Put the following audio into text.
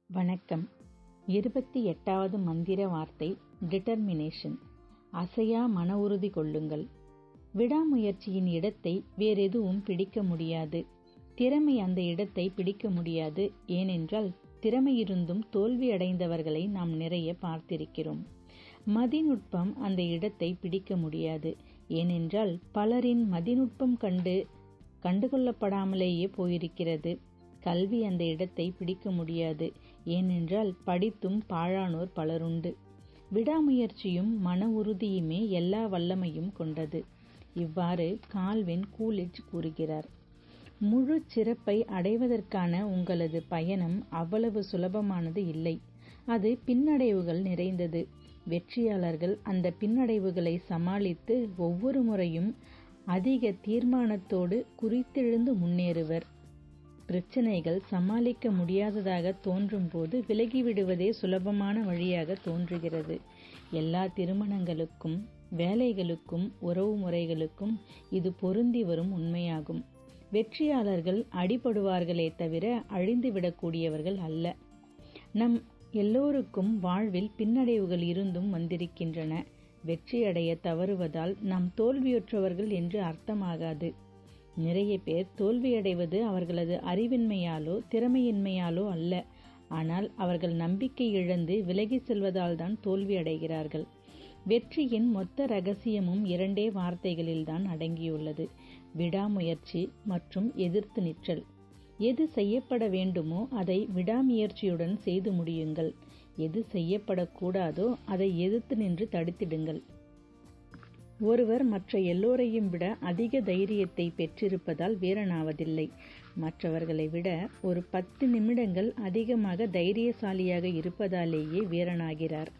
வணக்கம். 28வது மந்திர வார்த்தை டிட்டர்மினேஷன். அசையா மன உறுதி கொள்ளுங்கள். விடாமுயற்சியின் இடத்தை வேறெதுவும் பிடிக்க முடியாது. திறமை அந்த இடத்தை பிடிக்க முடியாது. ஏனென்றால் திறமையிருந்தும் தோல்வி அடைந்தவர்களை நாம் நிறைய பார்த்திருக்கிறோம். மதிநுட்பம் அந்த இடத்தை பிடிக்க முடியாது. ஏனென்றால் பலரின் மதிநுட்பம் கண்டுகொள்ளப்படாமலேயே போயிருக்கிறது. கல்வி அந்த இடத்தை பிடிக்க முடியாது. ஏனென்றால் படித்தும் பாழானோர் பலருண்டு. விடாமுயற்சியும் மன உறுதியுமே எல்லா வல்லமையும் கொண்டது. இவ்வாறு கால்வின் கூலிட்ஜ் கூறுகிறார். முழு சிறப்பை அடைவதற்கான உங்களது பயணம் அவ்வளவு சுலபமானது இல்லை. அது பின்னடைவுகள் நிறைந்தது. வெற்றியாளர்கள் அந்த பின்னடைவுகளை சமாளித்து ஒவ்வொரு முறையும் அதிக தீர்மானத்தோடு குறித்தெழுந்து முன்னேறுவர். பிரச்சனைகள் சமாளிக்க முடியாததாக தோன்றும் போது விலகிவிடுவதே சுலபமான வழியாக தோன்றுகிறது. எல்லா திருமணங்களுக்கும், வேலைகளுக்கும், உறவு முறைகளுக்கும் இது பொருந்தி வரும் உண்மையாகும். வெற்றியாளர்கள் அடிபடுவார்களே தவிர அழிந்துவிடக்கூடியவர்கள் அல்ல. நம் எல்லோருக்கும் வாழ்வில் பின்னடைவுகள் இருந்தும் வந்திருக்கின்றன. வெற்றியடைய தவறுவதால் நாம் தோல்வியுற்றவர்கள் என்று அர்த்தமாகாது. நிறைய பேர் தோல்வியடைவது அவர்களது அறிவின்மையாலோ திறமையின்மையாலோ அல்ல. ஆனால் அவர்கள் நம்பிக்கை இழந்து விலகி செல்வதால் தான் தோல்வி அடைகிறார்கள். வெற்றியின் மொத்த ரகசியமும் 2 வார்த்தைகளில்தான் அடங்கியுள்ளது: விடாமுயற்சி மற்றும் எதிர்த்து நிற்றல். எது செய்யப்பட வேண்டுமோ அதை விடாமுயற்சியுடன் செய்து முடியுங்கள். எது செய்யப்படக்கூடாதோ அதை எதிர்த்து நின்று தடுத்திடுங்கள். ஒருவர் மற்ற எல்லோரையும் விட அதிக தைரியத்தை பெற்றிருப்பதால் வீரனாவதில்லை. மற்றவர்களை விட ஒரு 10 நிமிடங்கள் அதிகமாக தைரியசாலியாக இருப்பதாலேயே வீரனாகிறார்.